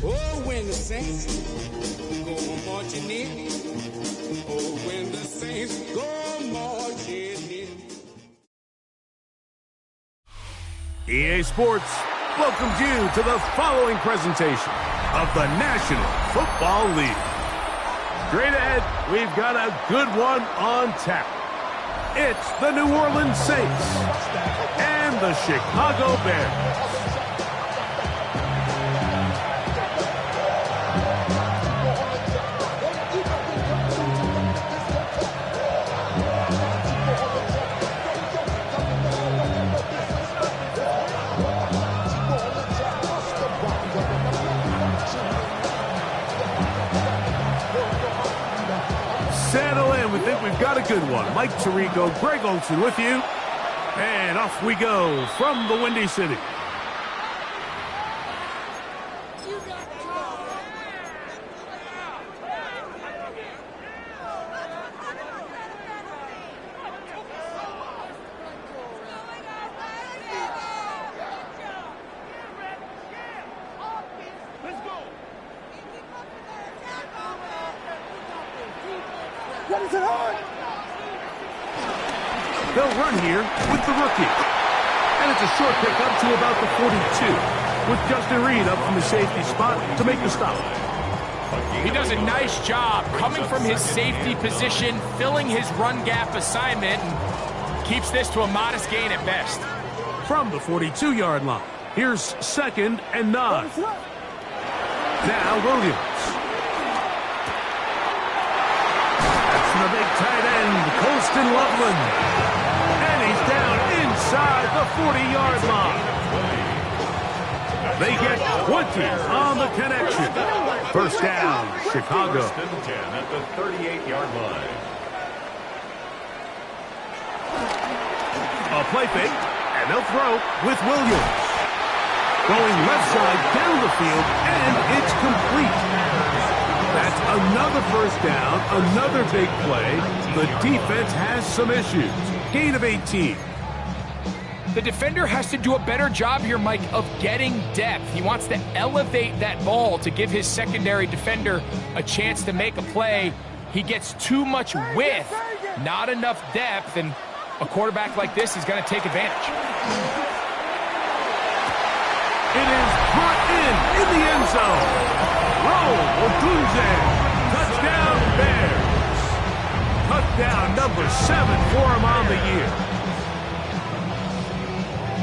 Oh, when the saints go marching in. Oh, when the saints go marching in. EA Sports welcomes you to the following presentation of the National Football League. Straight ahead, we've got a good one on tap. It's the New Orleans Saints and the Chicago Bears. Settle in. We think we've got a good one. Mike Tirico, Greg Olsen with you. And off we go from the Windy City. What is it on? They'll run here with the rookie. And it's a short pickup to about the 42. With Justin Reed up from the safety spot to make the stop. He does a nice job coming from his safety position, filling his run gap assignment, and keeps this to a modest gain at best. From the 42-yard line, here's 2nd and 9. Now Williams. That's the big tight end, Colston Loveland. And he's down inside the 40-yard line. They get 20 on the connection. First down, Chicago. At the 38-yard line. A play fake, and they'll throw with Williams. Going left side down the field, and it's complete. That's another first down, another big play. The defense has some issues. Gain of 18. The defender has to do a better job here, Mike, of getting depth. He wants to elevate that ball to give his secondary defender a chance to make a play. He gets too much width, not enough depth, and a quarterback like this is going to take advantage. It is brought in the end zone. Roll Odunze. Touchdown Bears. Touchdown number 7 for him on the year.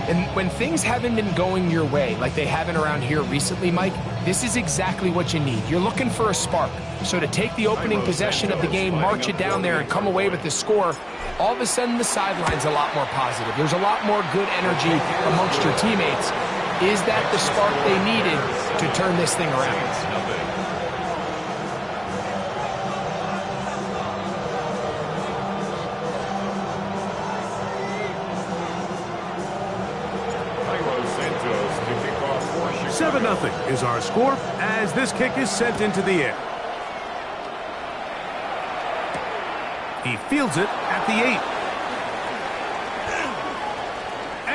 And when things haven't been going your way, like they haven't around here recently, Mike, this is exactly what you need. You're looking for a spark. So to take the opening possession of the game, march it down there, and come away with the score, all of a sudden the sideline's a lot more positive. There's a lot more good energy amongst your teammates. Is that the spark they needed to turn this thing around? Nothing is our score as this kick is sent into the air. He fields it at the 8.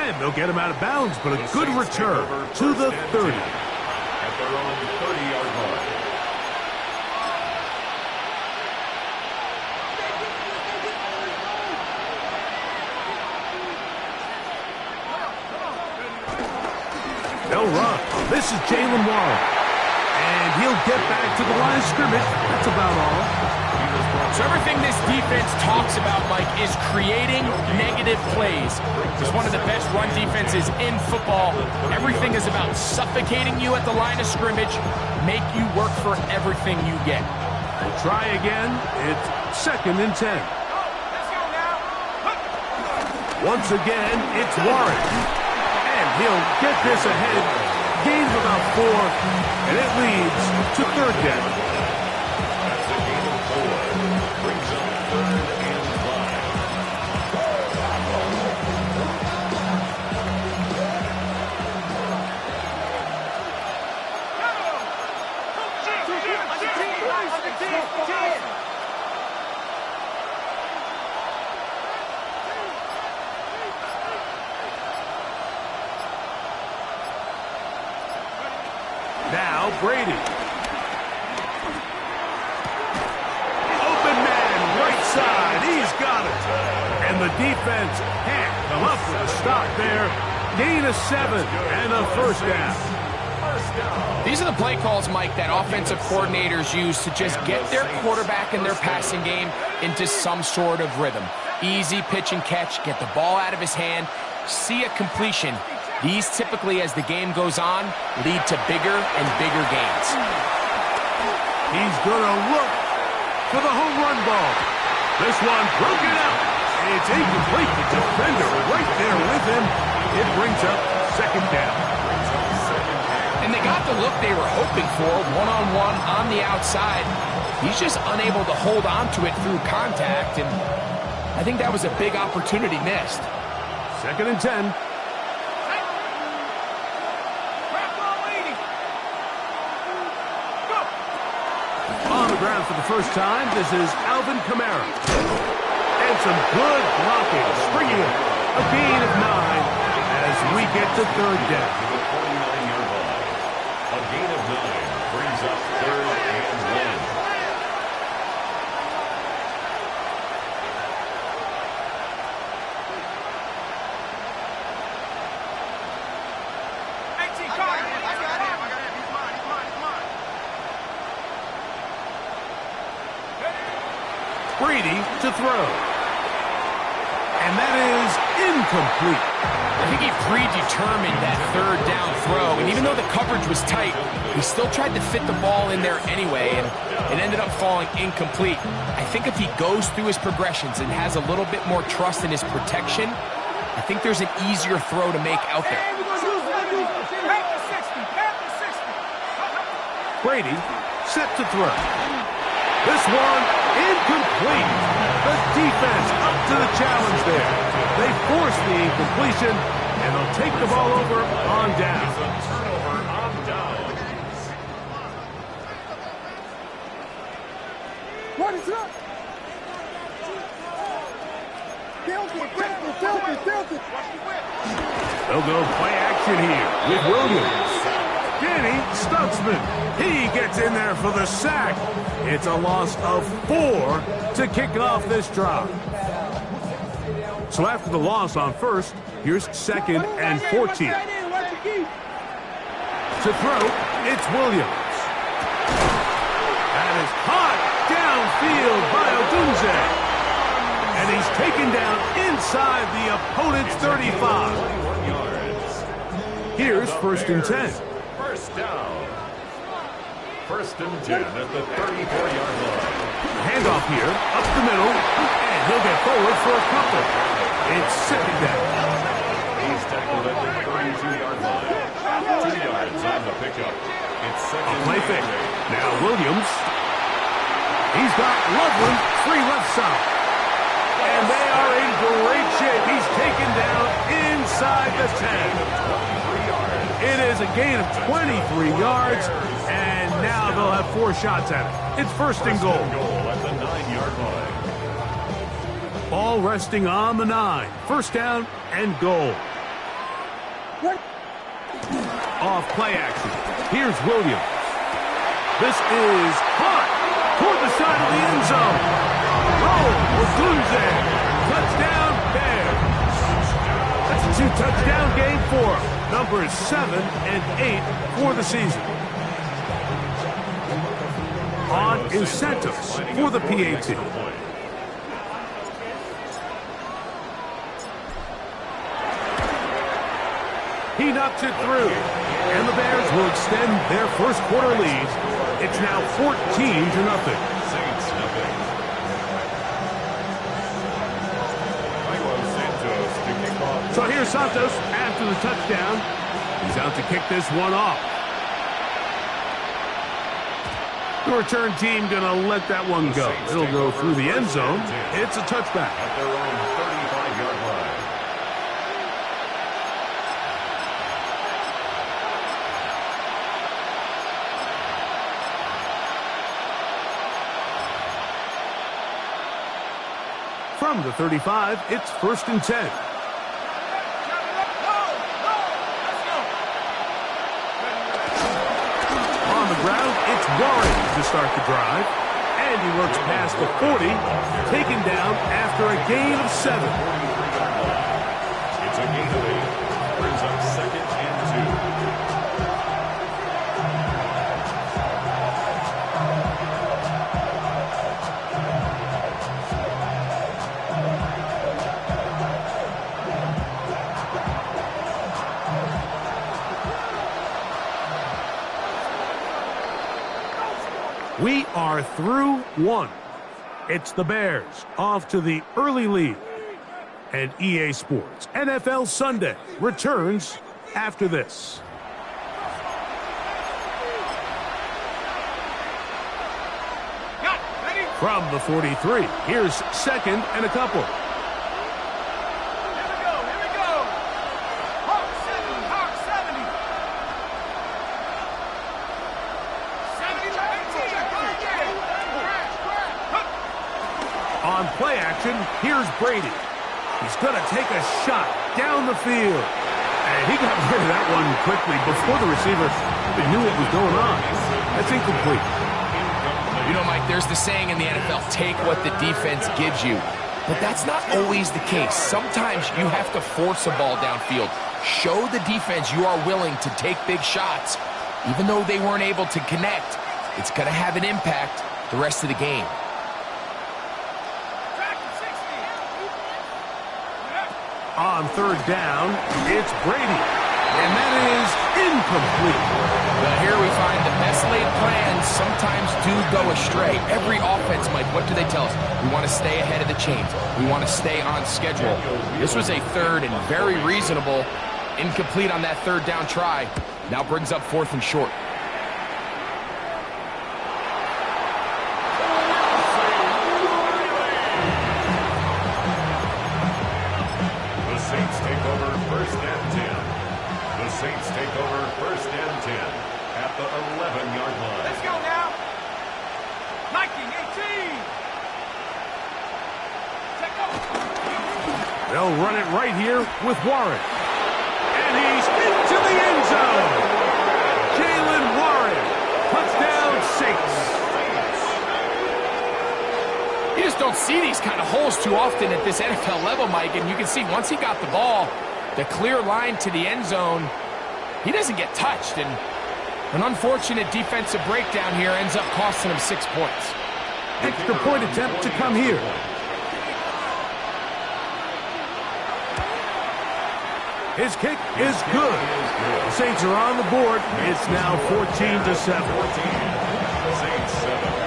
And they'll get him out of bounds, but a good return to the 30. At their own 30-yard line. They'll run. This is Jalen Warren. And he'll get back to the line of scrimmage. That's about all. So everything this defense talks about, Mike, is creating negative plays. It's one of the best run defenses in football. Everything is about suffocating you at the line of scrimmage, make you work for everything you get. We'll try again. It's 2nd and 10. Once again, it's Warren. And he'll get this ahead. Gain of about 4, and it leads to 3rd down. That's a gain of 4. Brings up 3rd and 5. Now Brady. Open man, right side. He's got it. And the defense can't come up with a stop there. Gain of 7 and a 1st down. These are the play calls, Mike, that offensive coordinators use to just get their quarterback and their passing game into some sort of rhythm. Easy pitch and catch, get the ball out of his hand, see a completion. These typically, as the game goes on, lead to bigger and bigger gains. He's going to look for the home run ball. This one broken out. It's incomplete. The defender right there with him. It brings up 2nd down. And they got the look they were hoping for, one-on-one on the outside. He's just unable to hold on to it through contact, and I think that was a big opportunity missed. 2nd and 10. On the ground for the first time, this is Alvin Kamara. And some good blocking, springing it. A gain of 9 as we get to 3rd down. To the 49-yard line. A gain of 9 brings up 3rd and 1. Brady to throw. And that is incomplete. I think he predetermined that 3rd down throw, and even though the coverage was tight, he still tried to fit the ball in there anyway, and it ended up falling incomplete. I think if he goes through his progressions and has a little bit more trust in his protection, I think there's an easier throw to make out there. Brady set to throw. This one incomplete. The defense up to the challenge there. They force the incompletion, and they'll take the ball over on down. Turnover on down. What is up? Filthy. They'll go play action here with Williams. Danny Stutzman. He gets in there for the sack. It's a loss of 4 to kick off this drive. So after the loss on 1st, here's 2nd and 14. To throw, it's Williams. That is caught downfield by Odunze. And he's taken down inside the opponent's 35. Here's 1st and 10. First down. 1st and 10 at the 34-yard line. Handoff here, up the middle, and he'll get forward for a couple. It's 2nd down. He's tackled at the 32-yard line. 2 yards on the pickup. It's 2nd Play and fake. 8. Now Williams. He's got Loveland, free left side. And they are in great shape. He's taken down inside the 10. It is a gain of 23 yards, and now they'll have 4 shots at it. It's 1st and goal. At the 9-yard line. Ball resting on the 9. 1st down and goal. Off play action. Here's Williams. This is caught toward the side of the end zone. Oh, Odunze. Touchdown, Bears. That's a 2-touchdown game for him. Numbers 7 and 8 for the season. On incentives for the PAT. He knocks it through, and the Bears will extend their first quarter lead. It's now 14-0. Saints nothing. So here's Santos after the touchdown. He's out to kick this one off. The return team going to let that one go. It'll go through the end zone. It's a touchback. At their own 35-yard line. From the 35, it's 1st and 10. On the ground, it's Warren to start the drive. And he works past the 40, taken down after a gain of 7. It's a gain of 8. Brings up 2nd and 2. We are through one. It's the Bears off to the early lead. And EA Sports NFL Sunday returns after this. From the 43, here's 2nd and a couple. On play action, here's Brady. He's going to take a shot down the field. And he got rid of that one quickly before the receiver even knew what was going on. That's incomplete. You know, Mike, there's the saying in the NFL, take what the defense gives you. But that's not always the case. Sometimes you have to force a ball downfield. Show the defense you are willing to take big shots. Even though they weren't able to connect, it's going to have an impact the rest of the game. On 3rd down, it's Brady. And that is incomplete. Well, here we find the best laid plans sometimes do go astray. Every offense, Mike, what do they tell us? We want to stay ahead of the chains. We want to stay on schedule. This was a 3rd and very reasonable. Incomplete on that 3rd down try. Now brings up 4th and short. Saints take over 1st and 10 at the 11-yard line. Let's go now. 19, 18. They'll run it right here with Warren. And he's into the end zone. Jaylen Warren. Touchdown, Saints. You just don't see these kind of holes too often at this NFL level, Mike. And you can see once he got the ball, the clear line to the end zone, he doesn't get touched, and an unfortunate defensive breakdown here ends up costing him 6 points. Extra point attempt to come here. His kick is good. The Saints are on the board. It's now 14-7. Saints 7.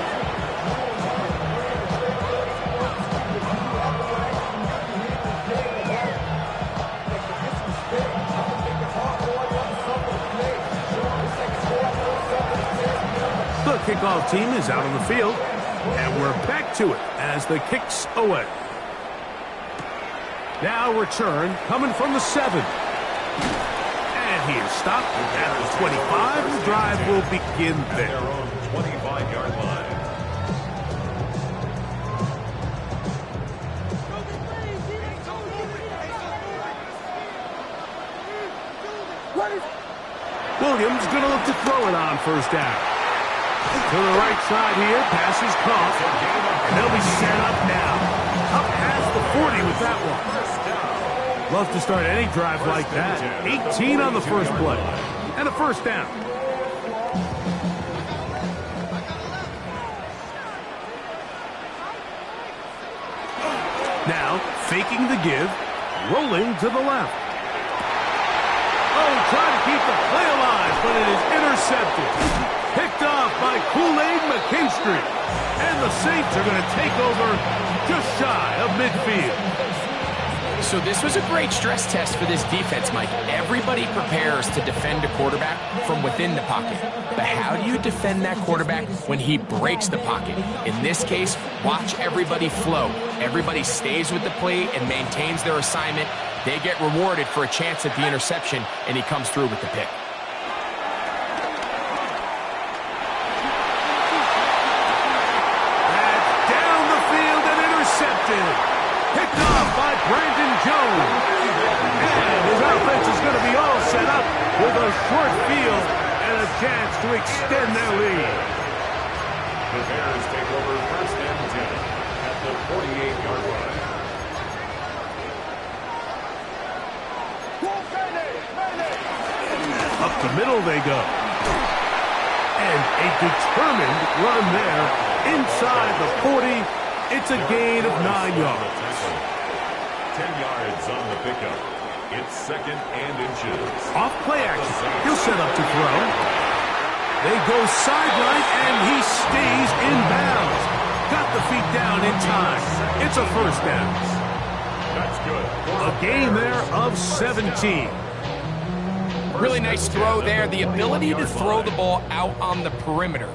The kickoff team is out on the field, and we're back to it as the kick's away. Now return coming from the 7. And he is stopped at the 25. The drive will begin there. Their own 25-yard line. Williams going to look to throw it on first down. To the right side here, pass is caught. And they'll be set up now. Up past the 40 with that one. Love to start any drive like that. 18 on the first play. And a first down. Now, faking the give, rolling to the left. Oh, trying to keep the play alive, but it is intercepted. Picked off by Kool-Aid McKinstry. And the Saints are going to take over just shy of midfield. So this was a great stress test for this defense, Mike. Everybody prepares to defend a quarterback from within the pocket. But how do you defend that quarterback when he breaks the pocket? In this case, watch everybody flow. Everybody stays with the play and maintains their assignment. They get rewarded for a chance at the interception, and he comes through with the pick. That's down the field and intercepted. Picked off by Brandon Jones. And his offense is going to be all set up with a short field and a chance to extend their lead. The Bears take over first and 10 at the 48-yard line. Up the middle they go. And a determined run there inside the 40. It's a gain of 9 yards. 10 yards on the pickup. It's second and inches. Off play action. He'll set up to throw. They go sideline, and he stays in bounds. Got the feet down in time. It's a first down. That's good. A gain there of 17. Really nice throw there. The ability to throw the ball out on the perimeter.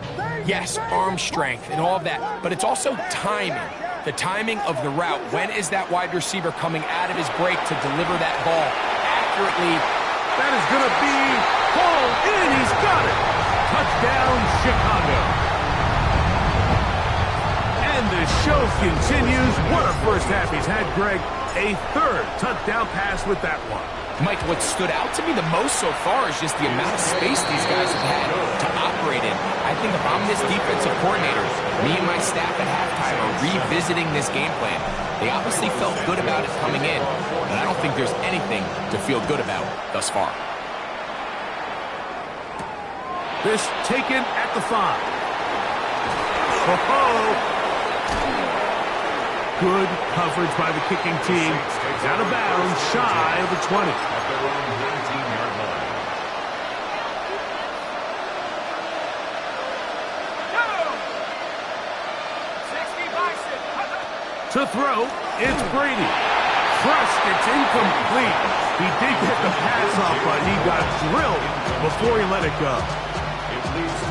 Yes, arm strength and all of that, but it's also timing. The timing of the route. When is that wide receiver coming out of his break to deliver that ball accurately? That is going to be hauled in. He's got it. Touchdown, Chicago. And the show continues. What a first half he's had, Greg. A third touchdown pass with that one. Mike, what stood out to me the most so far is just the amount of space these guys have had to operate in. I think if I'm this defensive coordinator, me and my staff at halftime are revisiting this game plan. They obviously felt good about it coming in, but I don't think there's anything to feel good about thus far. This taken at the 5. Oh-ho! Good coverage by the kicking team. It's out of bounds, shy of the 20. At their own 19-yard line. To throw, it's Brady. Crushed, it's incomplete. He did get the pass off, but he got drilled before he let it go.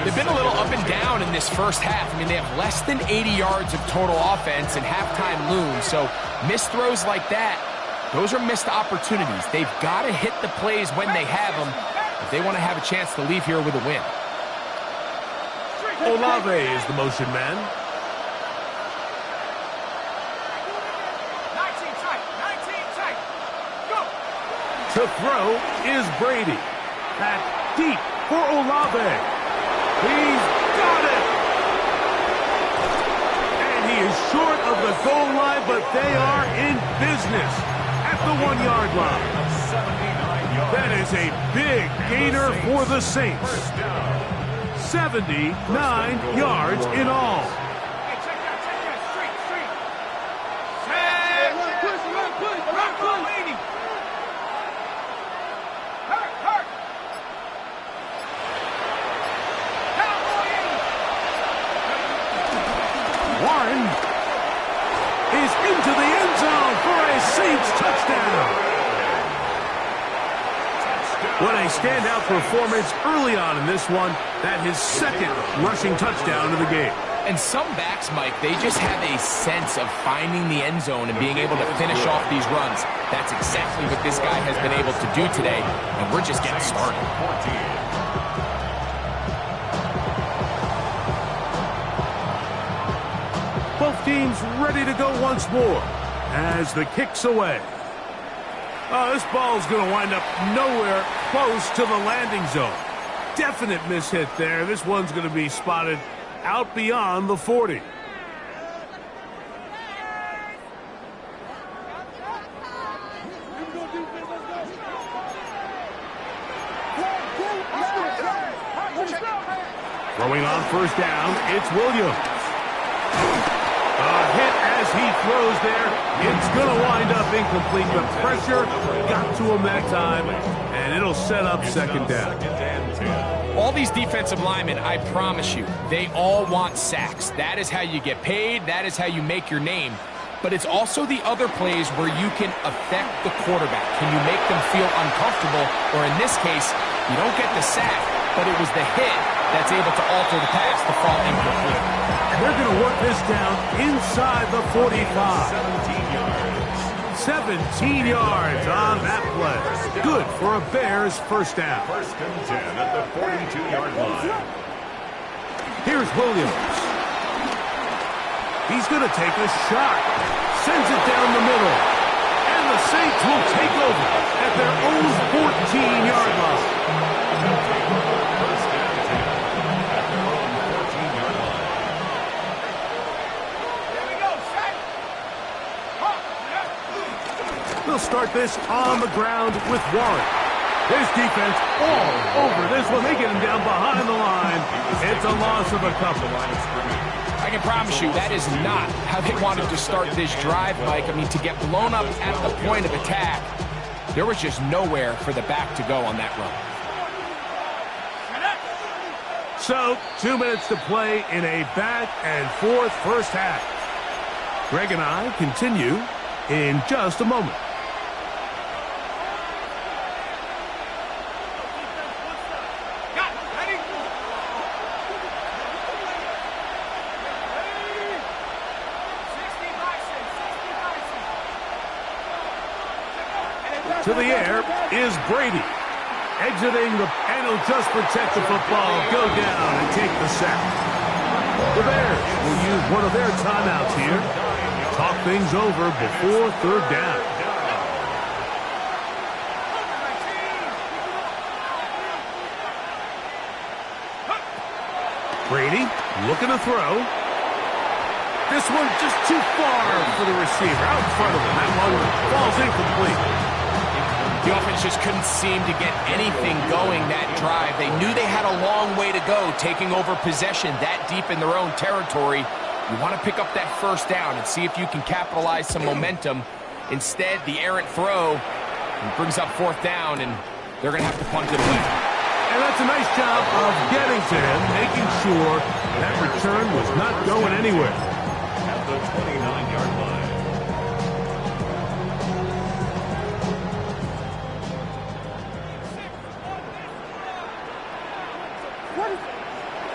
They've been a little up and down in this first half. I mean, they have less than 80 yards of total offense and halftime looms. So missed throws like that, those are missed opportunities. They've got to hit the plays when they have them if they want to have a chance to leave here with a win. Olave is the motion man. 19 tight. Go. To throw is Brady. Back deep for Olave. He's got it! And he is short of the goal line, but they are in business at the 1-yard line. That is a big gainer for the Saints. 79 yards in all. Hey, check that. Street. Run, push. Leading. Hurt. Warren is into the end zone for a Saints touchdown. What a standout performance early on in this one. That his second rushing touchdown of the game. And some backs, Mike, they just have a sense of finding the end zone and being able to finish off these runs. That's exactly what this guy has been able to do today, and we're just getting started. Both teams ready to go once more as the kick's away. This ball is going to wind up nowhere close to the landing zone. definite mishit there. This one's going to be spotted out beyond the 40. Throwing on first down, it's Williams. A hit as he throws there. It's going to wind up incomplete. The pressure got to him that time, and it'll set up second down. All these defensive linemen, I promise you, they all want sacks. That is how you get paid. That is how you make your name. But it's also the other plays where you can affect the quarterback. Can you make them feel uncomfortable? Or in this case, you don't get the sack, but it was the hit that's able to alter the pass to fall incomplete. And they're going to work this down inside the 45. 17 yards on that play. Good for a Bears first down. First and 10 at the 42-yard line. Here's Williams. He's going to take a shot. Sends it down the middle. And the Saints will take over at their own 14-yard line. First and 10 at their own 14-yard line. Here we go, set. They'll start this on the ground with Warren. His defense all over this one. They get him down behind the line. It's a loss of a couple. I can promise you that is not how they wanted to start this drive, Mike. I mean, to get blown up at the point of attack, there was just nowhere for the back to go on that run. So, 2 minutes to play in a back-and-forth first half. Greg and I continue in just a moment. Got it. Ready? To the air is Brady. Exiting and he'll just protect the football, go down and take the sack. The Bears will use one of their timeouts here. Talk things over before third down. Brady looking to throw. This one just too far for the receiver. Out in front of him. That one falls incomplete. The offense just couldn't seem to get anything going that drive. They knew they had a long way to go, taking over possession that deep in their own territory. You want to pick up that first down and see if you can capitalize some momentum. Instead, the errant throw brings up fourth down, and they're going to have to punt it away. And that's a nice job of getting to him, making sure that return was not going anywhere. At the 29-yard line.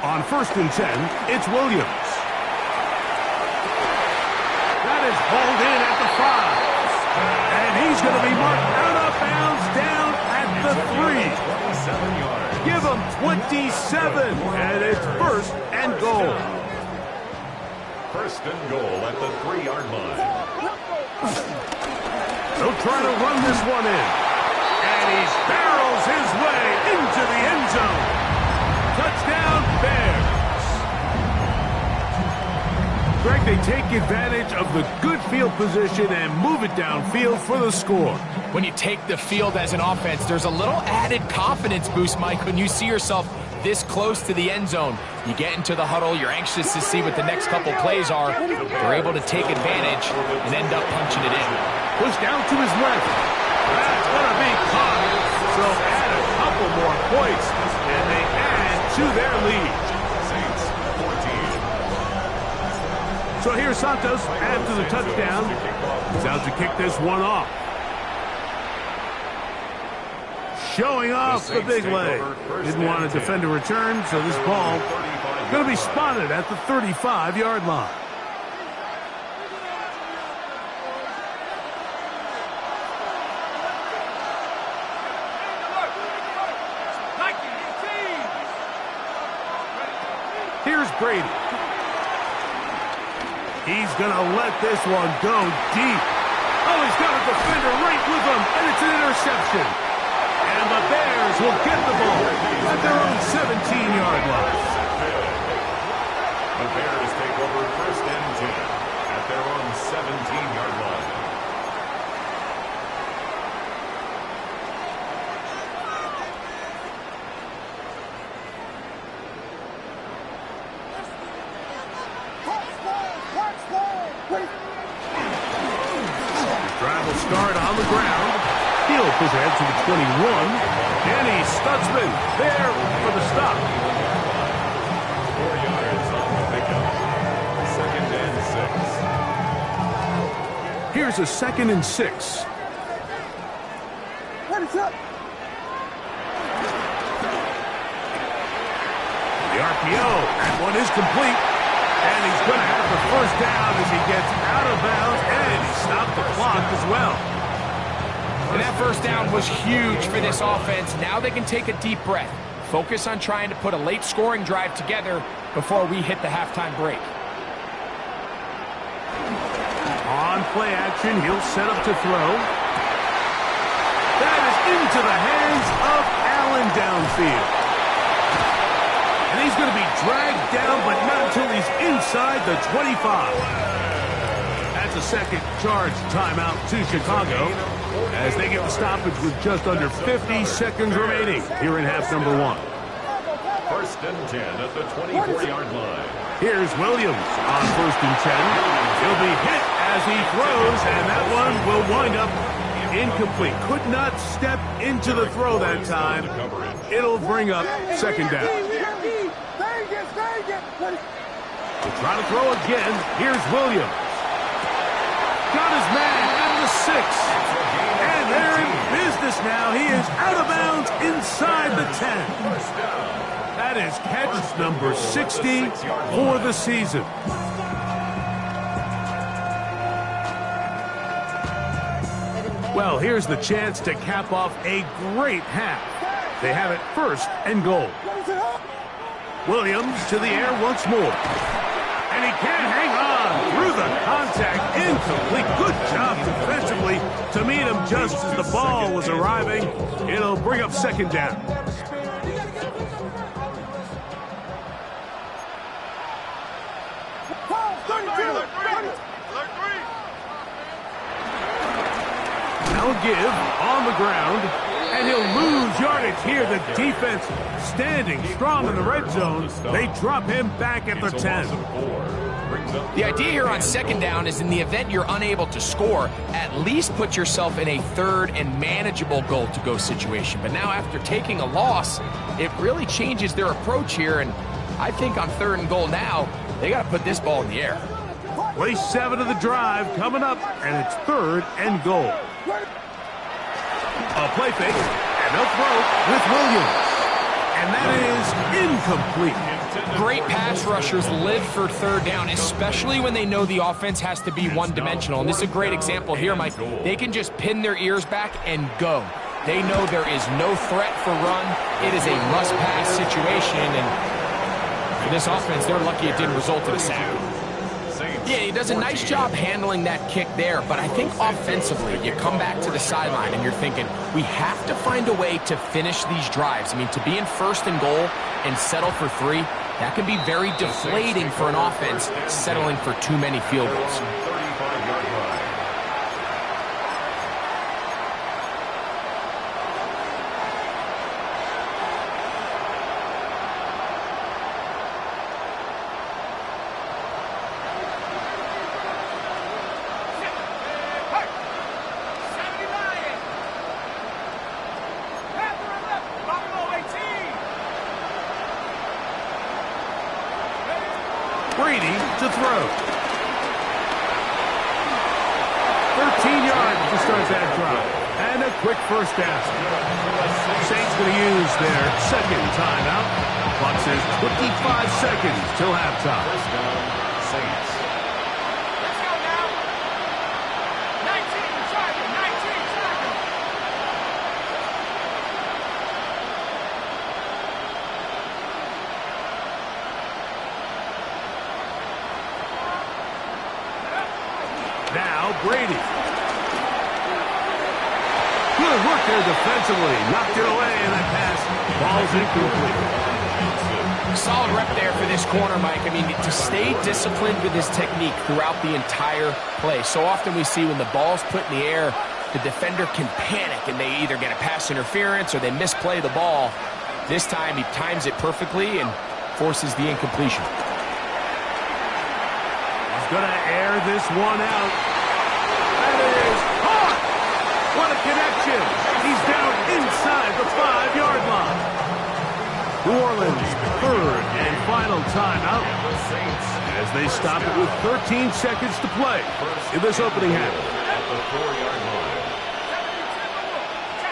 On first and 10, it's Williams. That is hauled in at the 5. And he's going to be marked out of bounds down at the 3. 27 yards. Give him 27, and it's first and goal. First and goal at the 3-yard line. They'll try to run this one in. And he barrels his way into the end zone. Touchdown, Bears. Greg, they take advantage of the good field position and move it downfield for the score. When you take the field as an offense, there's a little added confidence boost, Mike, when you see yourself this close to the end zone. You get into the huddle, you're anxious to see what the next couple plays are. They're able to take advantage and end up punching it in. Push down to his left. That's going to be caught. So add a couple more points, and they add to their lead. Saints 14. So here's Santos after the touchdown. He's out to kick this one off. Showing off the big leg. Didn't want to defend a return, so this ball going to be spotted at the 35-yard line. Here's Brady. He's going to let this one go deep. Oh, he's got a defender right with him, and it's an interception. And the Bears will get the ball at their own 17-yard line. The Bears take over first and 10 at their own 17-yard line. Drive will start on the ground. He'll push ahead to the 21. Danny Stutzman there for the stop. 4 yards on the pickup. Second and 6. Here's a 2nd and 6. The RPO. That one is complete. And he's going to have the first down as he gets out of bounds. And he stopped the clock as well. And that first down was huge for this offense. Now they can take a deep breath. Focus on trying to put a late scoring drive together before we hit the halftime break. On play action, he'll set up to throw. That is into the hands of Allen downfield. And he's going to be dragged down, but not until he's inside the 25. That's a second charge timeout to Chicago as they get the stoppage with just under 50 seconds remaining here in half number 1. First and 10 at the 24-yard line. Here's Williams on first and 10. He'll be hit as he throws, and that one will wind up incomplete. Could not step into the throw that time. It'll bring up second down. We'll try to throw again. Here's Williams. Got his man at the 6. And they're in business now. He is out of bounds inside the 10. That is catch number 60 for the season. Well, here's the chance to cap off a great half. They have it first and goal. Williams to the air once more. And he can't hang on through the contact. Incomplete. Good job defensively to meet him just as the ball was arriving. It'll bring up second down. Now a give on the ground, and he'll lose yardage here. The defense standing strong in the red zone. They drop him back at the 10. The idea here on second down is in the event you're unable to score, at least put yourself in a third and manageable goal-to-go situation. But now after taking a loss, it really changes their approach here, and I think on third and goal now, they got to put this ball in the air. Play 7 of the drive coming up, and it's third and goal. A play fake, and they'll throw with Williams. And that is incomplete. Great pass rushers live for third down, especially when they know the offense has to be one-dimensional. And this is a great example here, Mike. They can just pin their ears back and go. They know there is no threat for run. It is a must-pass situation, and for this offense, they're lucky it didn't result in a sack. Yeah, he does a nice job handling that kick there, but I think offensively, you come back to the sideline and you're thinking, we have to find a way to finish these drives. I mean, to be in first and goal and settle for 3, that can be very deflating for an offense settling for too many field goals. Brady to throw. 13 yards to start that drive. And a quick first down. Saints going to use their second timeout. Clock says 25 seconds till halftime. First down, Saints. Let's go now. 19 seconds. 19 seconds. Now Brady. He Good work there defensively. Knocked it away, and that pass falls incomplete. Solid rep there for this corner, Mike. I mean, to stay disciplined with his technique throughout the entire play. So often we see when the ball's put in the air, the defender can panic, and they either get a pass interference or they misplay the ball. This time, he times it perfectly and forces the incompletion. He's going to air this one out. That is caught! What a connection! He's down inside the 5-yard line. New Orleans, third and final timeout as they stop it with 13 seconds to play in this opening half.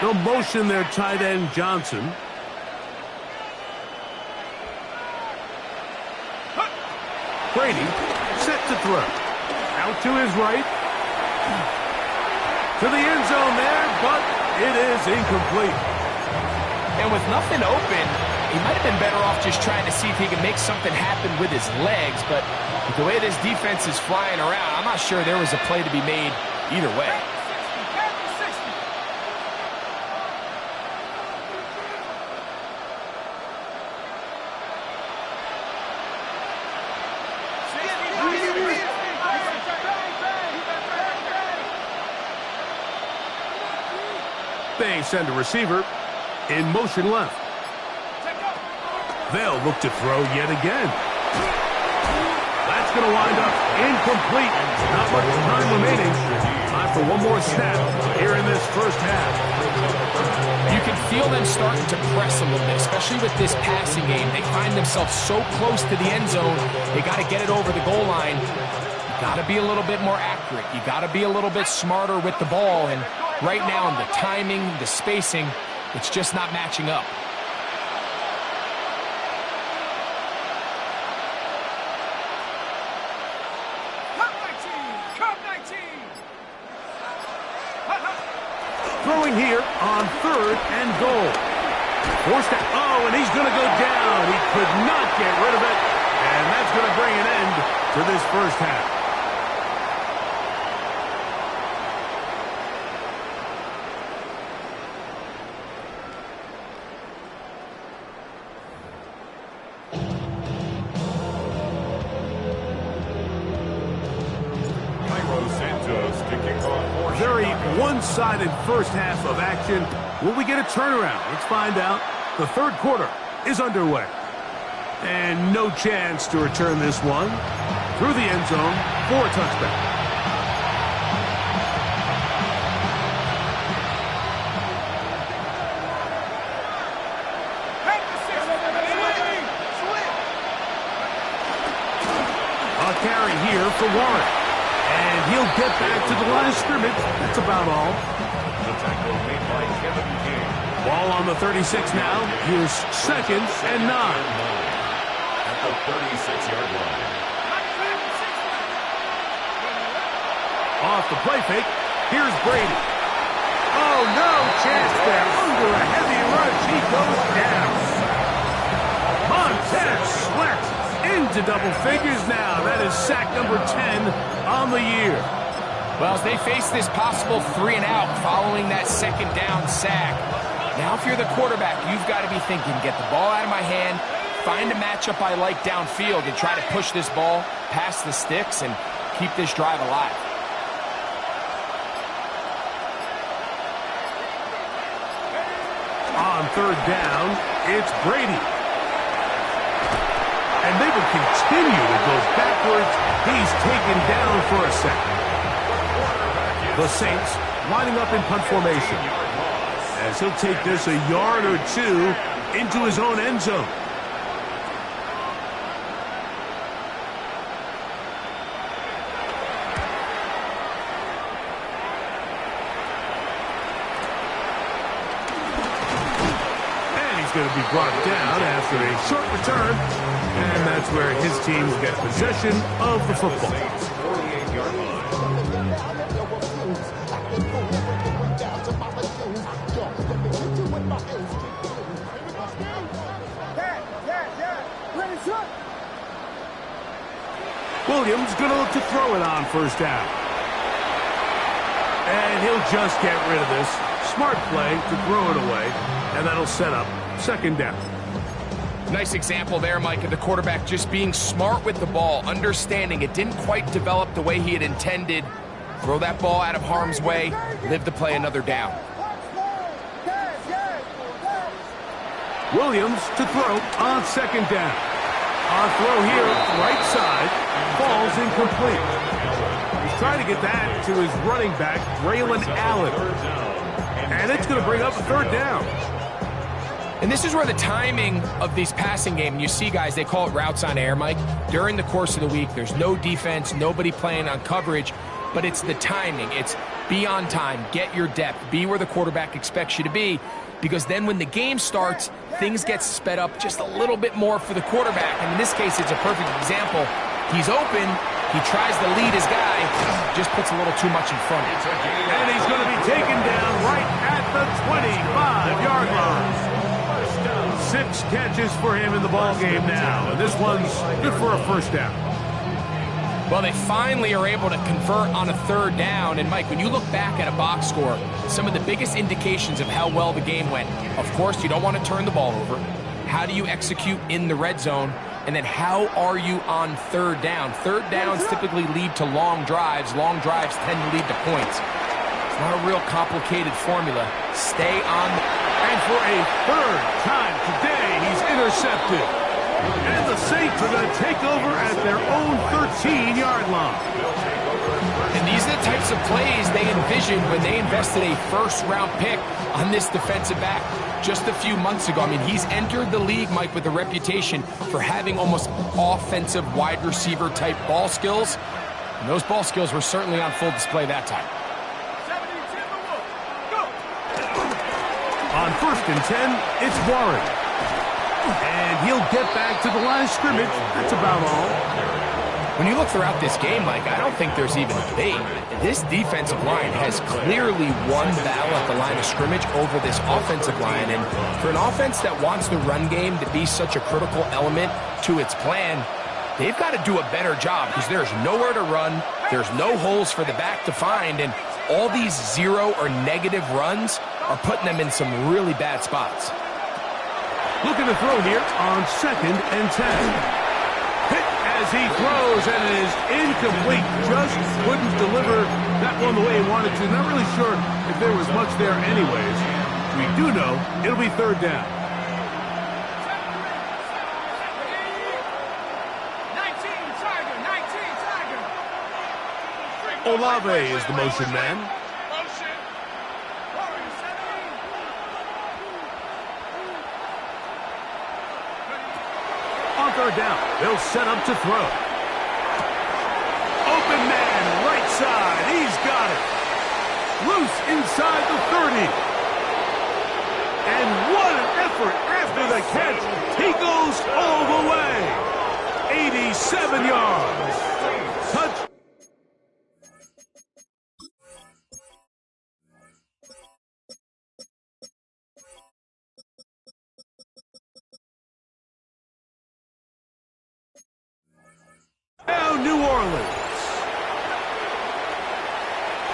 They'll motion their tight end Johnson. Brady set to throw. Out to his right. To the end zone there, but it is incomplete. And with nothing open, he might have been better off just trying to see if he could make something happen with his legs, but with the way this defense is flying around, I'm not sure there was a play to be made either way. They send a receiver in motion left. They'll look to throw yet again. That's going to wind up incomplete. Not much time remaining. Time for one more snap here in this first half. You can feel them starting to press a little bit, especially with this passing game. They find themselves so close to the end zone, they got to get it over the goal line. You got to be a little bit more accurate. You got to be a little bit smarter with the ball, and right now, the timing, the spacing, it's just not matching up. Throwing here on third and goal. Forced it. Oh, and he's going to go down. He could not get rid of it. And that's going to bring an end to this first half. Very one-sided first half of action. Will we get a turnaround? Let's find out. The third quarter is underway. And no chance to return this one through the end zone for a touchback. A carry here for Warren. And he'll get back to the line of scrimmage. That's about all. The tackle made by Kevin King. Ball on the 36 now. Here's second and 9. At the 36-yard line. Off the play fake. Here's Brady. Oh, no chance there. Under a heavy rush. He goes down. Montez Sweat into double figures now. That is sack number 10 on the year. Well, as they face this possible 3 and out following that second down sack, now if you're the quarterback, you've got to be thinking, get the ball out of my hand, find a matchup I like downfield and try to push this ball past the sticks and keep this drive alive. On third down, it's Brady. And they will continue to go backwards. He's taken down for a second. The Saints lining up in punt formation as he'll take this a yard or two into his own end zone. Going to be brought down after a short return, and that's where his team will get possession of the football. 48-yard line. Williams going to look to throw it on first down. And he'll just get rid of this. Smart play to throw it away, and that'll set up second down. Nice example there, Mike, of the quarterback just being smart with the ball, understanding it didn't quite develop the way he had intended. Throw that ball out of harm's way, live to play another down. Williams to throw on second down. On throw here, right side, falls incomplete. He's trying to get that to his running back, Braylon Allen. And it's going to bring up a third down. And this is where the timing of these passing game, you see guys, they call it routes on air, Mike. During the course of the week, there's no defense, nobody playing on coverage, but it's the timing. It's be on time, get your depth, be where the quarterback expects you to be, because then when the game starts, things get sped up just a little bit more for the quarterback. And in this case, it's a perfect example. He's open, he tries to lead his guy, just puts a little too much in front. And he's going to be taken down right at the 25-yard line. 6 catches for him in the ball game now, and this one's good for a first down. Well, they finally are able to convert on a third down, and Mike, when you look back at a box score, some of the biggest indications of how well the game went, of course, you don't want to turn the ball over. How do you execute in the red zone? And then how are you on third down? Third downs typically lead to long drives. Long drives tend to lead to points. It's not a real complicated formula. Stay on. And for a third time today, he's intercepted. And the Saints are going to take over at their own 13-yard line. And these are the types of plays they envisioned when they invested a first-round pick on this defensive back just a few months ago. I mean, he's entered the league, Mike, with a reputation for having almost offensive wide receiver type ball skills. And those ball skills were certainly on full display that time. On 1st and 10, it's Warren. And he'll get back to the line of scrimmage. That's about all. When you look throughout this game, Mike, I don't think there's even a debate. This defensive line has clearly won the battle at the line of scrimmage over this offensive line. And for an offense that wants the run game to be such a critical element to its plan, they've got to do a better job because there's nowhere to run. There's no holes for the back to find. And all these zero or negative runs are putting them in some really bad spots. Looking to throw here on 2nd and 10. Hit as he throws, and it is incomplete. Just couldn't deliver that one the way he wanted to. Not really sure if there was much there anyways. We do know it'll be third down. 19 Tiger. Olave is the motion man. On third down, they'll set up to throw. Open man, right side, he's got it. Loose inside the 30. And what an effort after the catch. He goes all the way. 87 yards. Touch. Now New Orleans.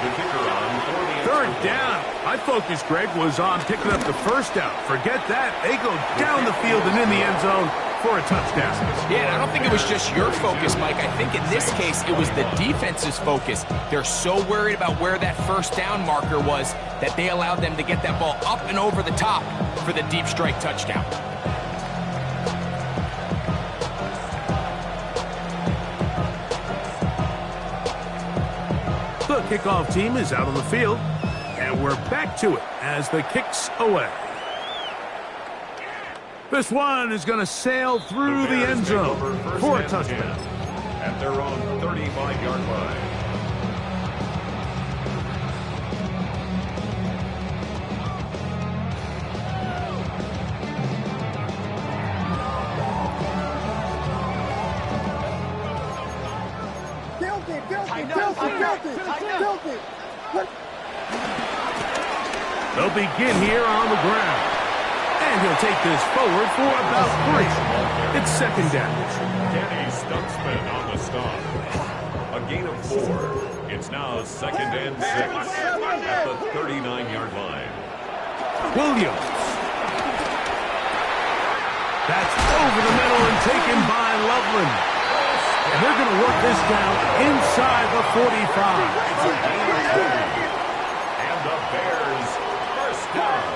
The kicker on Third down. My focus, Greg, was on picking up the first down. Forget that. They go down the field and in the end zone for a touchdown. Yeah, and I don't think it was just your focus, Mike. I think in this case, it was the defense's focus. They're so worried about where that first down marker was that they allowed them to get that ball up and over the top for the deep strike touchdown. The kickoff team is out on the field, and we're back to it as the kick's away. This one is going to sail through the end zone for a touchdown. At their own 35-yard line. Guilty. They'll begin here on the ground. And he'll take this forward for about 3. It's second down. Danny Stutzman on the stop. A gain of 4. It's now 2nd and 6 at the 39-yard line. Williams. That's over the middle and taken by Loveland. And they're going to work this down inside the 45. And the Bears first down.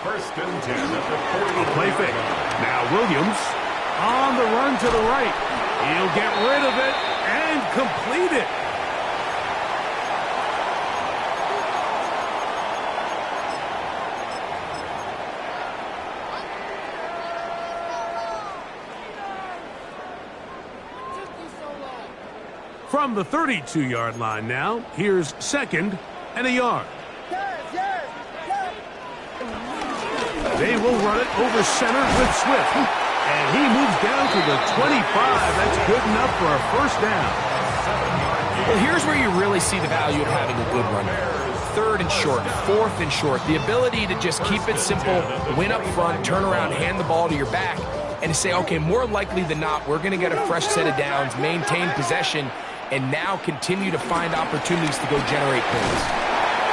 First and 10 at the 40. A play fake. Now Williams on the run to the right. He'll get rid of it and complete it. From the 32-yard line now, here's 2nd and a yard. They will run it over center with Swift. And he moves down to the 25. That's good enough for a first down. Well, here's where you really see the value of having a good runner. 3rd and short, 4th and short. The ability to just keep it simple, win up front, turn around, hand the ball to your back, and to say, okay, more likely than not, we're going to get a fresh set of downs, maintain possession, and now continue to find opportunities to go generate points.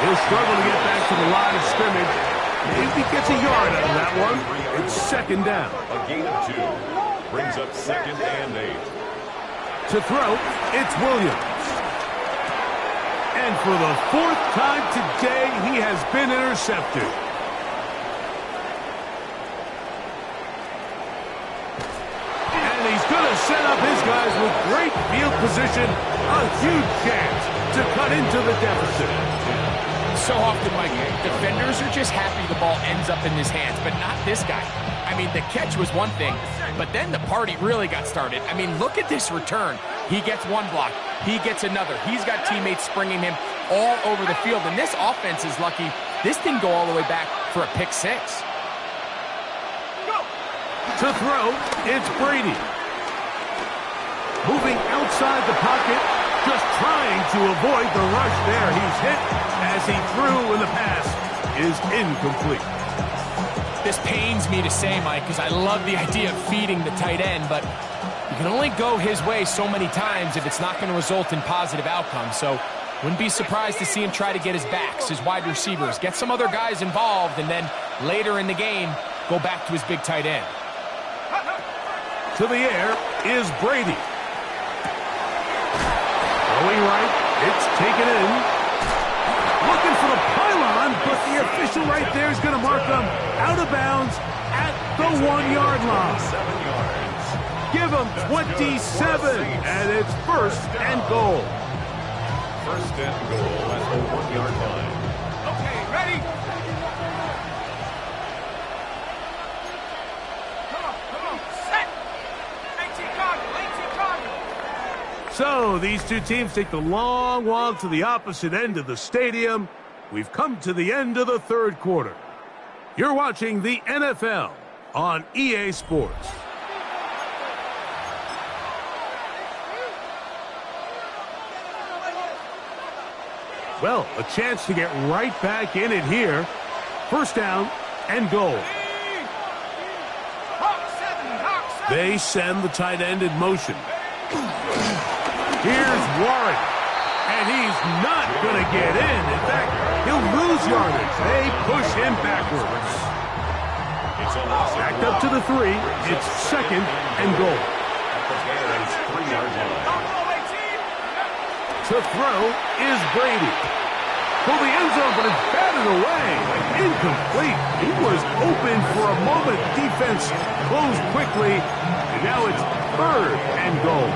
He'll struggle to get back to the line of scrimmage. Maybe gets a yard out of that one. It's 2nd down. A gain of 2. Brings up 2nd and 8. To throw, it's Williams. And for the 4th time today, he has been intercepted. And he's going to set up his guys with great field position. A huge chance to cut into the deficit. So often, Mike, defenders are just happy the ball ends up in his hands, but not this guy. I mean, the catch was one thing, but then the party really got started. I mean, look at this return. He gets one block. He gets another. He's got teammates springing him all over the field, and this offense is lucky. This didn't go all the way back for a pick 6. To throw, it's Brady. Moving outside the pocket, just trying to avoid the rush there. He's hit as he threw, and the pass is incomplete. This pains me to say, Mike, because I love the idea of feeding the tight end, but you can only go his way so many times if it's not going to result in positive outcomes. So wouldn't be surprised to see him try to get his backs, his wide receivers, get some other guys involved, and then later in the game, go back to his big tight end. To the air is Brady. Going right, it's taken in. Looking for the pylon, but the official right there is going to mark them out of bounds at the 1-yard line. 7 yards. Give them 27, and it's 1st and goal. 1st and goal at the 1-yard line. Okay, ready? Come on, set! 18 Cardinal. So these two teams take the long walk to the opposite end of the stadium. We've come to the end of the 3rd quarter. You're watching the NFL on EA Sports. Well, a chance to get right back in it here. 1st down and goal. They send the tight end in motion. Here's Warren. And he's not going to get in. In fact, he'll lose yardage. They push him backwards. Backed up to the 3. It's 2nd and goal. Bears 3-yard line. To throw is Brady. Pull the end zone, but it's batted away. Incomplete. He was open for a moment. Defense closed quickly. And now it's 3rd and goal.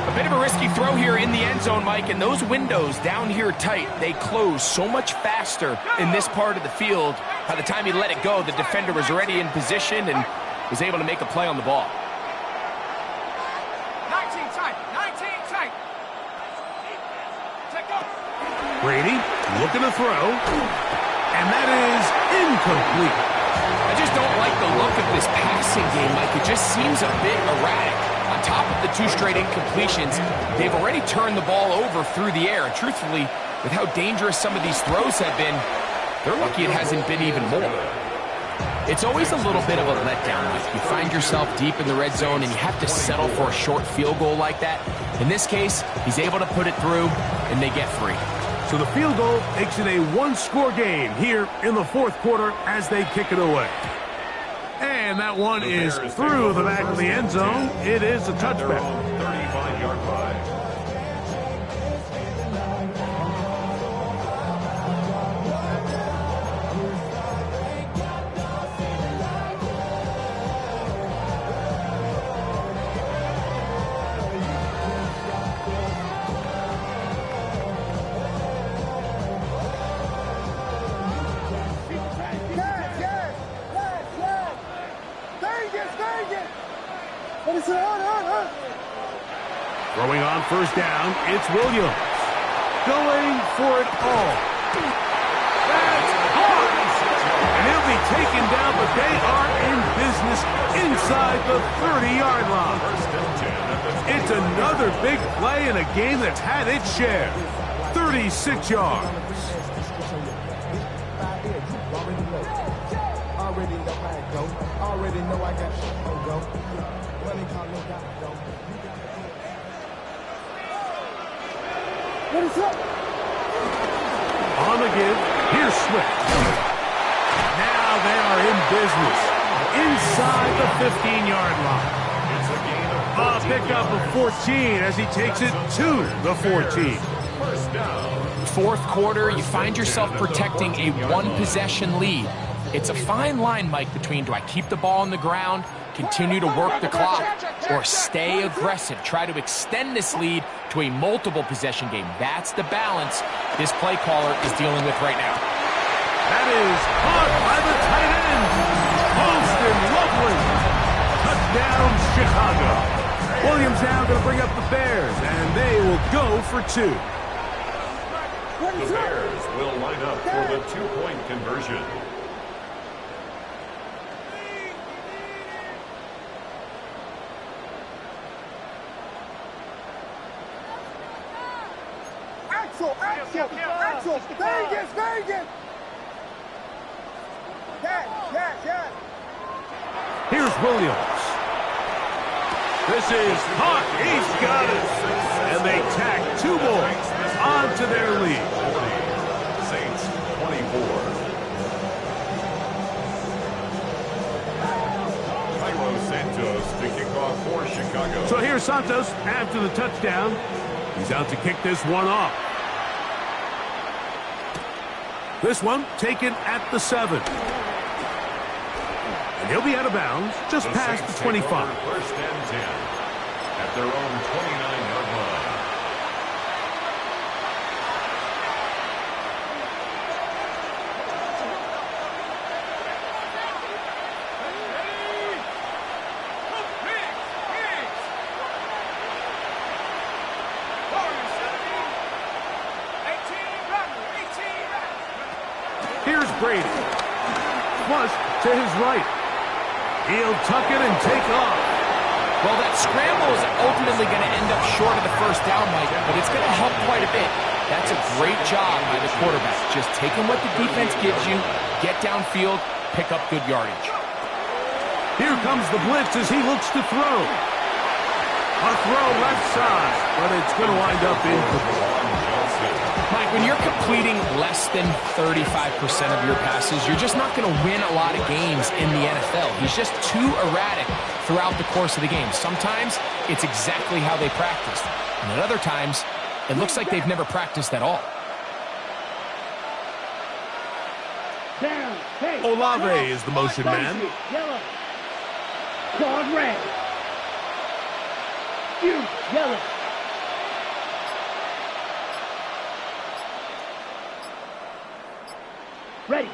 A bit of a risky throw here in the end zone, Mike, and those windows down here tight, they close so much faster in this part of the field. By the time he let it go, the defender was already in position and was able to make a play on the ball. 19 tight. Brady looking to throw, and that is incomplete. I just don't like the look of this passing game, Mike. It just seems a bit erratic. On top of the 2 straight incompletions, they've already turned the ball over through the air. And truthfully, with how dangerous some of these throws have been, they're lucky it hasn't been even more. It's always a little bit of a letdown, Mike. You find yourself deep in the red zone and you have to settle for a short field goal like that. In this case, he's able to put it through, and they get free. So the field goal makes it a one-score game here in the fourth quarter as they kick it away. And that one is through the back of the end zone. It is a touchback. 35-yard line. Throwing on first down, it's Williams. Going for it all. That's hard! And he'll be taken down, but they are in business inside the 30-yard line. It's another big play in a game that's had its share. 36 yards. Already know I got to go. Money call me got to go. What is up? On the give, here's Swift. Now they are in business inside the 15-yard line. It's a gain of 14 Pickup of 14 as he takes it to the 14. First down. Fourth quarter, you find yourself protecting a one-possession lead. It's a fine line, Mike, between do I keep the ball on the ground, continue to work the clock, or stay aggressive, try to extend this lead to a multiple possession game. That's the balance this play caller is dealing with right now. That is caught by the tight end. Austin Lovely. Touchdown, Chicago. Williams now going to bring up the Bears, and they will go for two. The Bears will line up for the two-point conversion. Axel, Vegas. Yes. Here's Williams. This is hot. He's got it. And they tack two more onto their lead. 40, Saints 24. Cairo Santos to kick off for Chicago. So here's Santos after the touchdown. He's out to kick this one off. This one taken at the 7. And he'll be out of bounds just past the 25. First and 10 at their own 29-yard line. Here's Brady. Flush to his right. He'll tuck it and take off. Well, that scramble is ultimately going to end up short of the first down, Mike, but it's going to help quite a bit. That's a great job by the quarterback. Just taking what the defense gives you, get downfield, pick up good yardage. Here comes the blitz as he looks to throw. A throw left side, but it's going to wind up incomplete. Mike, when you're completing less than 35% of your passes, you're just not going to win a lot of games in the NFL. He's just too erratic throughout the course of the game. Sometimes it's exactly how they practiced, and at other times, it looks like they've never practiced at all. Olave is the motion man. Yellow. Guard red. You, yellow. Ready.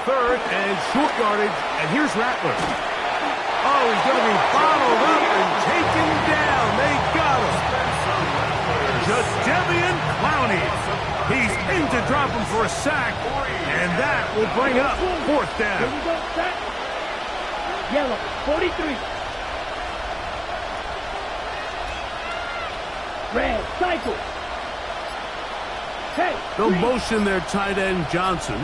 Third and short yardage, and here's Rattler. Oh, he's going to be bottled up and taken down. They got him. Jadeveon Clowney. He's in to drop him for a sack, and that will bring up fourth down. Here we go, set. Yellow, 43. Red, cycle. Hey. They'll green. motion their tight end Johnson.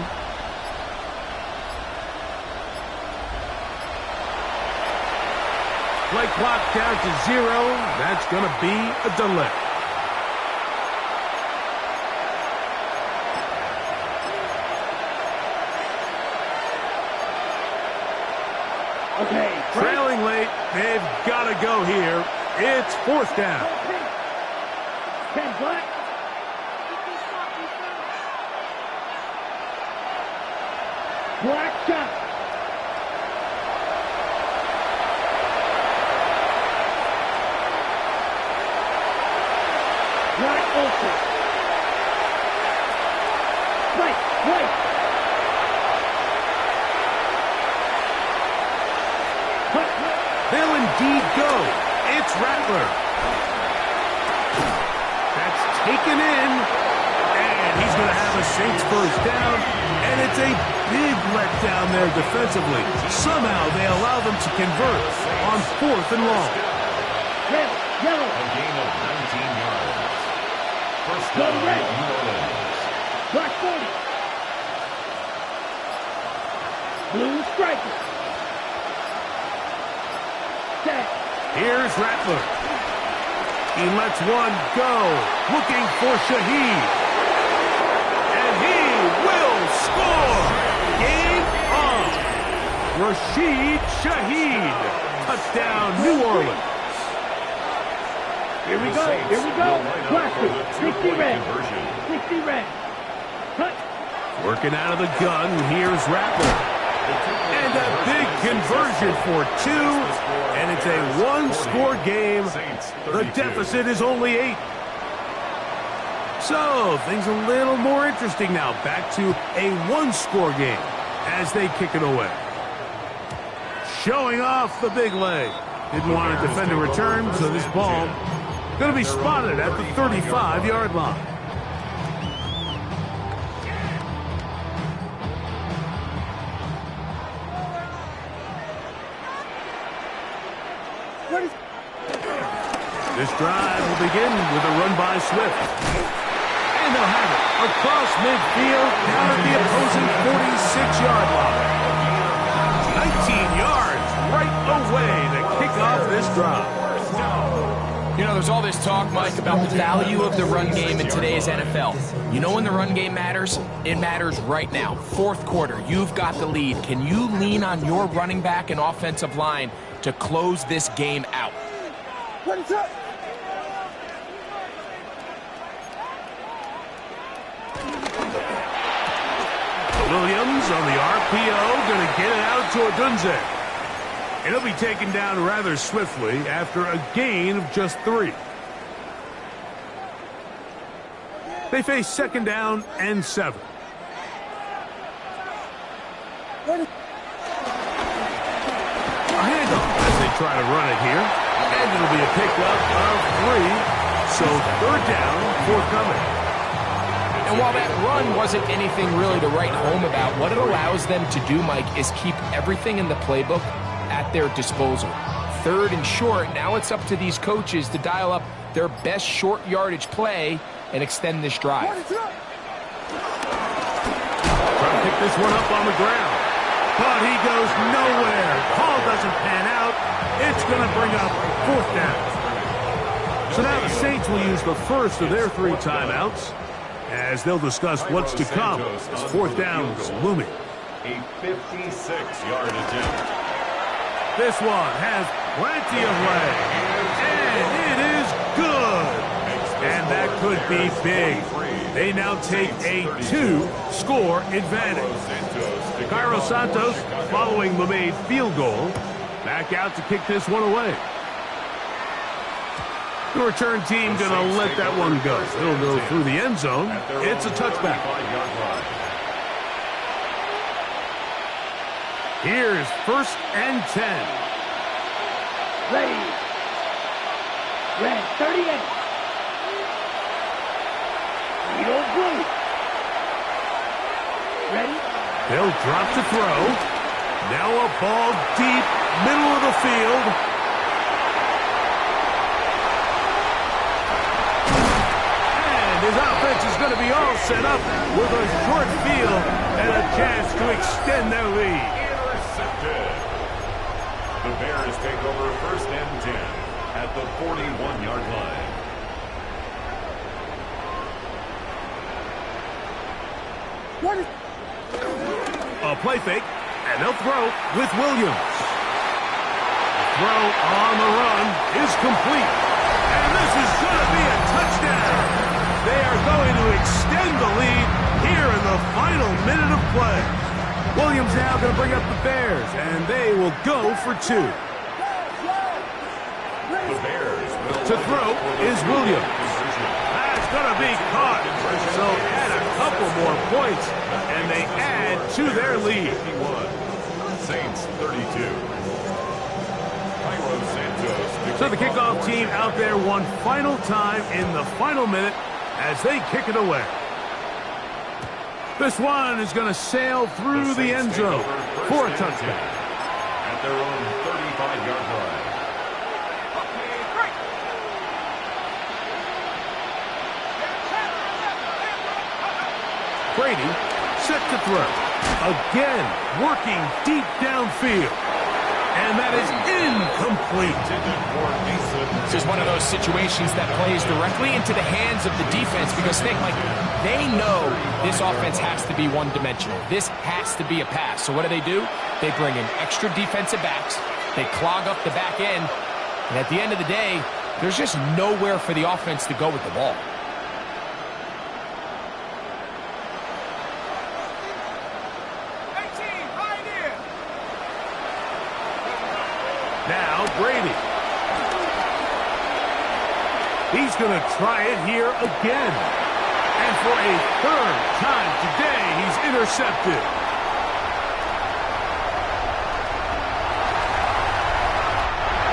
Play clock down to 0. That's going to be a delay. Okay. Trailing late, they've got to go here. It's 4th down. 10 black. Black shot. Black ultra. Right, right. They'll indeed go. It's Rattler. That's taken in. And he's going to have a Saints first down. And it's a big letdown there defensively. Somehow they allow them to convert on 4th and long. Red, yellow. A gain of 19 yards. First Go down, red. New Orleans. Black 40. Blue striker. Set. Here's Rattler. He lets one go. Looking for Shaheed. And he will score. Game on. Rashid Shaheed. Touchdown, New Orleans. Here we go. Here we go. Plastic. 60 red. 60 red. Cut. Working out of the gun. Here's Rattler. And a big conversion for 2. And it's a 1-score game. The deficit is only 8. So, things a little more interesting now. Back to a 1-score game as they kick it away. Showing off the big leg. Didn't want to defend a return, so this ball going to be spotted at the 35-yard line. This drive will begin with a run by Swift. And they'll have it across midfield down at the opposing 46-yard line. 19 yards right away to kick off this drive. You know, there's all this talk, Mike, about the value of the run game in today's NFL. You know when the run game matters? It matters right now. 4th quarter, you've got the lead. Can you lean on your running back and offensive line to close this game out? What's up? Williams on the RPO, going to get it out to Odunze. It'll be taken down rather swiftly after a gain of just 3. They face 2nd down and 7. A handoff as they try to run it here. And it'll be a pickup of 3. So 3rd down forthcoming. And while that run wasn't anything really to write home about, what it allows them to do, Mike, is keep everything in the playbook at their disposal. 3rd and short, now it's up to these coaches to dial up their best short yardage play and extend this drive. Trying to pick this one up on the ground. But he goes nowhere. Call doesn't pan out. It's going to bring up 4th down. So now the Saints will use the first of their 3 timeouts as they'll discuss what's to come as 4th down is looming. A 56-yard attempt. This one has plenty of leg. And it is good. And that could be big. They now take a 2-score advantage. Cairo Santos, following the made field goal, back out to kick this one away. The return team going to let that one go. It'll go through the end zone. It's a touchback. Here's 1st and 10. Ready. Red 38. Eagle blue. Ready. They'll drop to throw. Now a ball deep, middle of the field. His offense is going to be all set up with a short field and a chance to extend their lead. Intercepted. The Bears take over 1st and 10 at the 41-yard line. A play fake, and they'll throw with Williams. throw on the run is complete. And this is going to be a touchdown. They are going to extend the lead here in the final minute of play. Williams now going to bring up the Bears, and they will go for 2. The Bears will To throw is Williams. That's going to be caught. So add a couple more points, and they add to their lead. 51. Saints 32. Cairo Santos. So the kickoff team out there one final time in the final minute as they kick it away. This one is going to sail through the end zone for a touchdown. At their own 35-yard line. Brady set to throw. Again, working deep downfield. And that is incomplete. This is one of those situations that plays directly into the hands of the defense because they know this offense has to be one-dimensional. This has to be a pass. So what do? They bring in extra defensive backs. They clog up the back end. And at the end of the day, there's just nowhere for the offense to go with the ball. Now Brady. He's going to try it here again. And for a third time today, he's intercepted.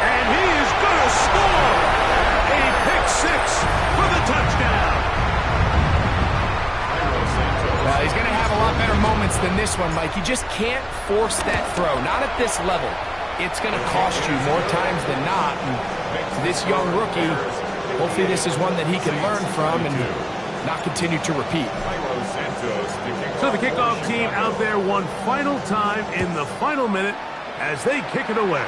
And he is going to score. A pick 6 for the touchdown. Well, he's going to have a lot better moments than this one, Mike. You just can't force that throw. Not at this level. It's going to cost you more times than not. And to this young rookie, hopefully this is one that he can learn from and not continue to repeat. So the kickoff team out there one final time in the final minute as they kick it away.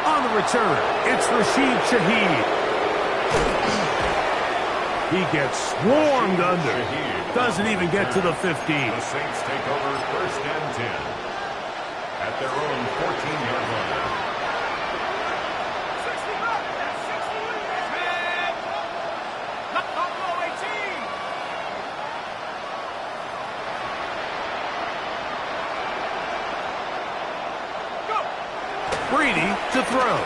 On the return, it's Rashid Shaheed. He gets swarmed under. Doesn't even get to the 15. The Saints take over 1st and 10. At their own 14-yard line. Brady to throw.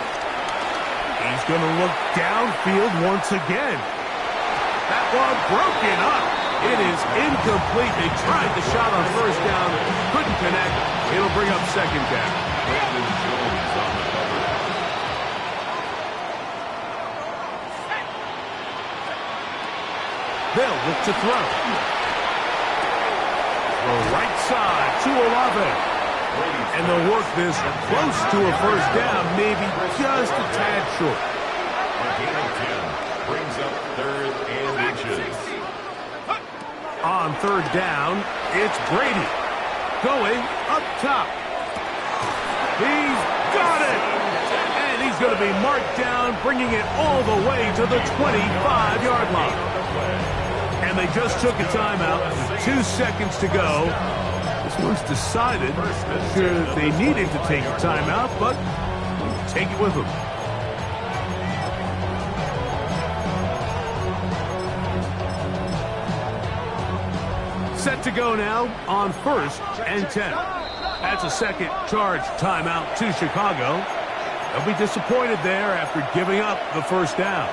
He's going to look downfield once again. That one broken up. It is incomplete. They tried the shot on 1st down. Couldn't connect. It'll bring up 2nd down. Brandon Jones on the cover. They'll look to throw. The right side to Olave. And they'll work this close to a 1st down, maybe just a tad short. A gain of 10 brings up 3rd and inches. On 3rd down, it's Brady. Going up top. He's got it! And he's going to be marked down, bringing it all the way to the 25-yard line. And they just took a timeout with 2 seconds to go. This one's decided. Sure, they needed to take a timeout, but take it with them. Set to go now on 1st and 10. That's a second charge timeout to Chicago. They'll be disappointed there after giving up the 1st down.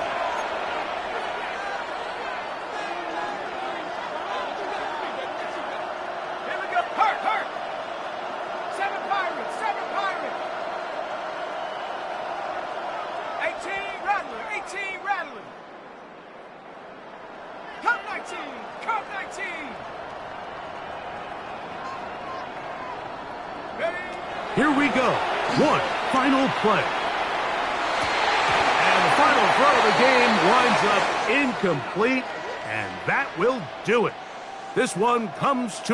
Here we go. Hurt. 7 Pirates. 18 Rattler. Come 19. Here we go. One final play. And the final throw of the game winds up incomplete, and that will do it. This one comes to